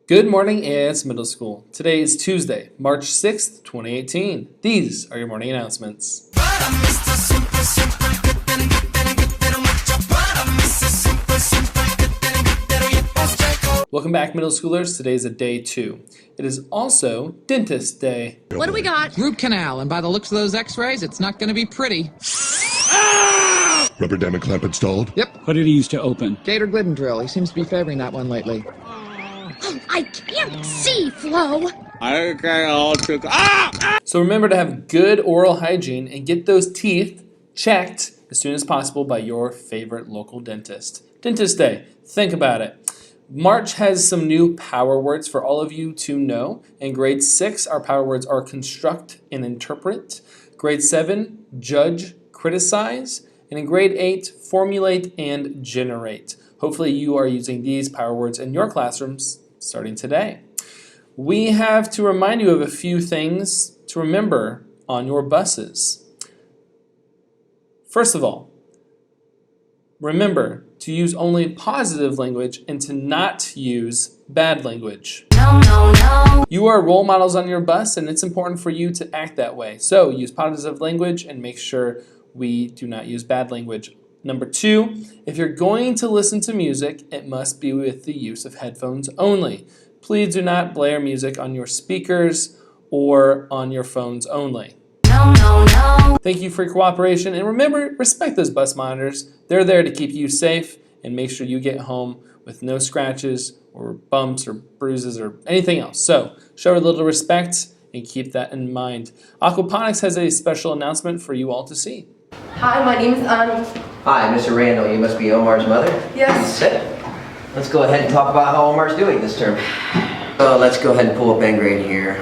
Good morning, AIS Middle School. Today is Tuesday, March 6th, 2018. These are your morning announcements. Welcome back, middle schoolers. Today is a day 2. It is also Dentist Day. What do we got? Root canal, and by the looks of those x-rays, it's not going to be pretty. Rubber damage clamp installed? Yep. What did he use to open? Gator Glidden drill. He seems to be favoring that one lately. I can't see, Flo. So remember to have good oral hygiene and get those teeth checked as soon as possible by your favorite local dentist. Dentist Day. Think about it. March has some new power words for all of you to know. In grade 6, our power words are construct and interpret. Grade 7, judge, criticize. And in grade 8, formulate and generate. Hopefully you are using these power words in your classrooms starting today. We have to remind you of a few things to remember on your buses. First of all, remember to use only positive language and to not use bad language. No. You are role models on your bus, and it's important for you to act that way. So use positive language and make sure we do not use bad language. Number 2, if you're going to listen to music, it must be with the use of headphones only. Please do not blare music on your speakers or on your phones only. No. Thank you for your cooperation, and remember, respect those bus monitors. They're there to keep you safe and make sure you get home with no scratches or bumps or bruises or anything else. So show a little respect and keep that in mind. Aquaponics has a special announcement for you all to see. Hi, my name is Annie. Hi, Mr. Randall. You must be Omar's mother? Yes. Sit. Let's go ahead and talk about how Omar's doing this term. So let's go ahead and pull up N-grade here.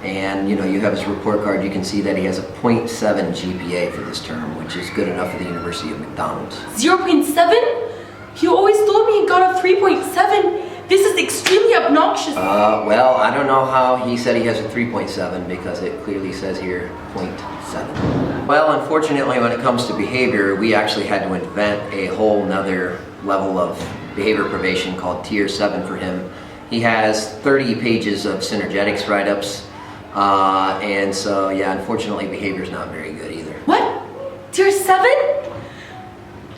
And you have his report card. You can see that he has a 0.7 GPA for this term, which is good enough for the University of McDonald's. 0.7? He always told me he got a 3.7. This is extremely obnoxious. Well, I don't know how he said he has a 3.7 because it clearly says here 0.7. Well, unfortunately, when it comes to behavior, we actually had to invent a whole nother level of behavior probation called Tier 7 for him. He has 30 pages of synergetics write-ups, and so, yeah, unfortunately, behavior's not very good either. What? Tier 7?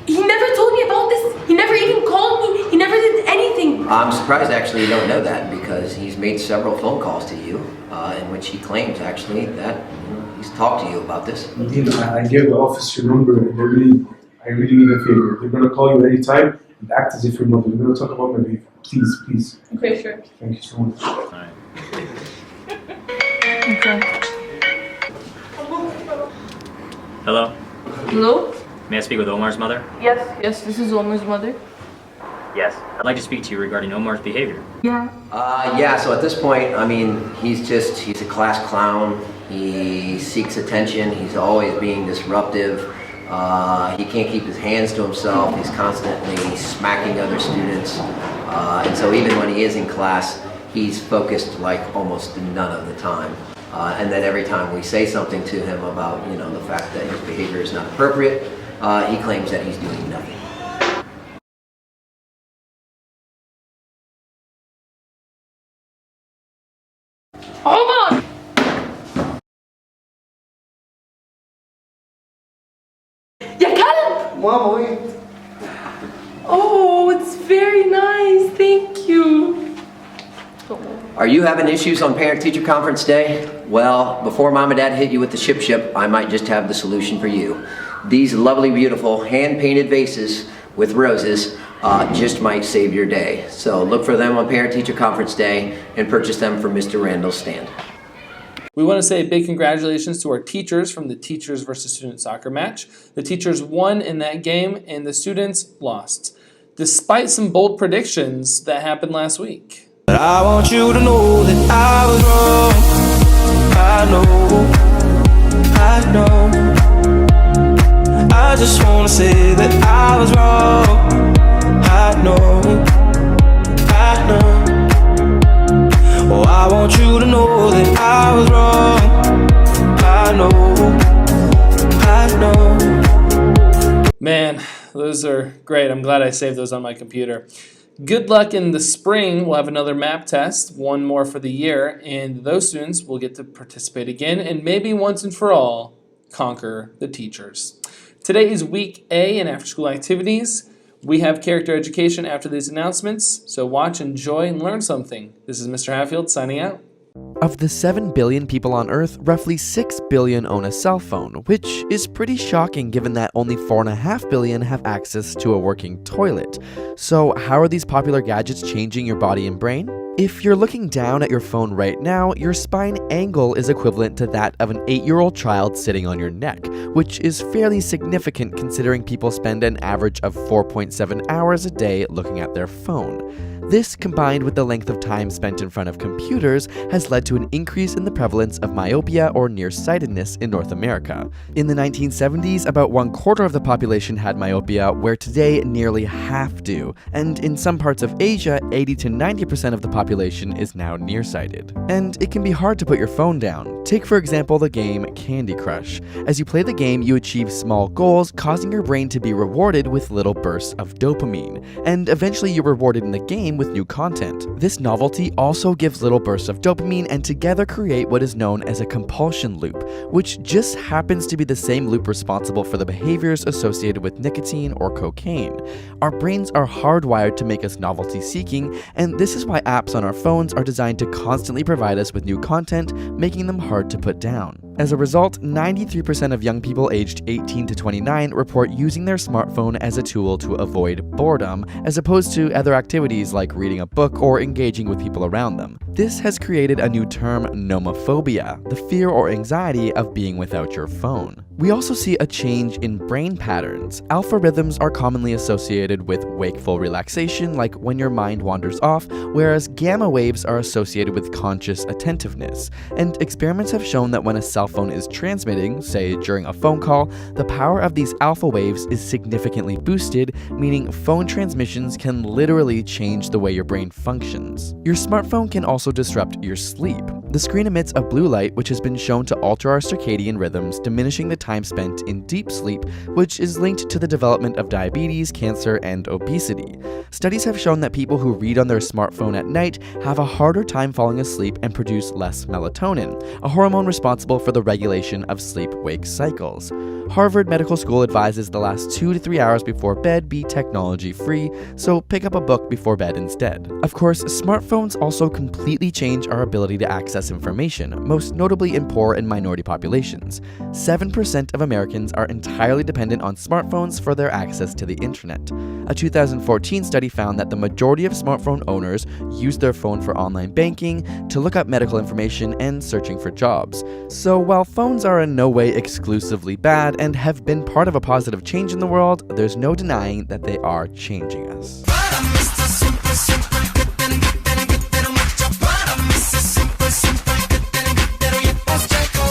He never told me about this. He never even called me. He never did anything. I'm surprised, actually, you don't know that because he's made several phone calls to you in which he claims, actually, that he's talked to you about this. I gave the office your number, and I really need a favor. They're gonna call you anytime and act as if your mother. We're gonna talk about my baby. Please. Okay, sure. Thank you so much. Okay. Hello? Hello? May I speak with Omar's mother? Yes, this is Omar's mother. Yes. I'd like to speak to you regarding Omar's behavior. Yeah. So at this point, I mean, he's a class clown. He seeks attention. He's always being disruptive. He can't keep his hands to himself. He's constantly smacking other students. And so even when he is in class, he's focused like almost none of the time. And then every time we say something to him about, the fact that his behavior is not appropriate, he claims that he's doing nothing. Hold on! يا كلب! Mama, wait. Oh, it's very nice. Thank you. Are you having issues on Parent-Teacher Conference Day? Well, before Mom and Dad hit you with the ship, I might just have the solution for you. These lovely, beautiful, hand-painted vases with roses just might save your day. So look for them on Parent-Teacher Conference Day and purchase them from Mr. Randall's stand. We want to say a big congratulations to our teachers from the Teachers versus Students soccer match. The teachers won in that game and the students lost, despite some bold predictions that happened last week. But I want you to know that I was wrong. I know. I just want to say that I was wrong. I know. Oh, I want you to know that I was wrong. I know. Man, those are great. I'm glad I saved those on my computer. Good luck in the spring. We'll have another map test, one more for the year, and those students will get to participate again and maybe once and for all conquer the teachers. Today is week A in after school activities. We have character education after these announcements, so watch, enjoy, and learn something. This is Mr. Hatfield signing out. Of the 7 billion people on Earth, roughly 6 billion own a cell phone, which is pretty shocking given that only 4.5 billion have access to a working toilet. So how are these popular gadgets changing your body and brain? If you're looking down at your phone right now, your spine angle is equivalent to that of an 8-year-old child sitting on your neck, which is fairly significant considering people spend an average of 4.7 hours a day looking at their phone. This, combined with the length of time spent in front of computers, has led to an increase in the prevalence of myopia or nearsightedness in North America. In the 1970s, about 1/4 of the population had myopia, where today nearly half do, and in some parts of Asia, 80 to 90% of the population is now nearsighted. And it can be hard to put your phone down. Take for example the game Candy Crush. As you play the game, you achieve small goals, causing your brain to be rewarded with little bursts of dopamine, and eventually you're rewarded in the game with new content. This novelty also gives little bursts of dopamine and together create what is known as a compulsion loop, which just happens to be the same loop responsible for the behaviors associated with nicotine or cocaine. Our brains are hardwired to make us novelty seeking, and this is why apps on our phones are designed to constantly provide us with new content, making them hard to put down. As a result, 93% of young people aged 18 to 29 report using their smartphone as a tool to avoid boredom, as opposed to other activities like reading a book or engaging with people around them. This has created a new term, nomophobia, the fear or anxiety of being without your phone. We also see a change in brain patterns. Alpha rhythms are commonly associated with wakeful relaxation, like when your mind wanders off, whereas gamma waves are associated with conscious attentiveness. And experiments have shown that when a cell phone is transmitting, say during a phone call, the power of these alpha waves is significantly boosted, meaning phone transmissions can literally change the way your brain functions. Your smartphone can also disrupt your sleep. The screen emits a blue light which has been shown to alter our circadian rhythms, diminishing the time spent in deep sleep, which is linked to the development of diabetes, cancer, and obesity. Studies have shown that people who read on their smartphone at night have a harder time falling asleep and produce less melatonin, a hormone responsible for the regulation of sleep-wake cycles. Harvard Medical School advises the last 2 to 3 hours before bed be technology-free, so pick up a book before bed instead. Of course, smartphones also completely change our ability to access information, most notably in poor and minority populations. 7% of Americans are entirely dependent on smartphones for their access to the internet. A 2014 study found that the majority of smartphone owners use their phone for online banking, to look up medical information, and searching for jobs. So while phones are in no way exclusively bad and have been part of a positive change in the world, there's no denying that they are changing us.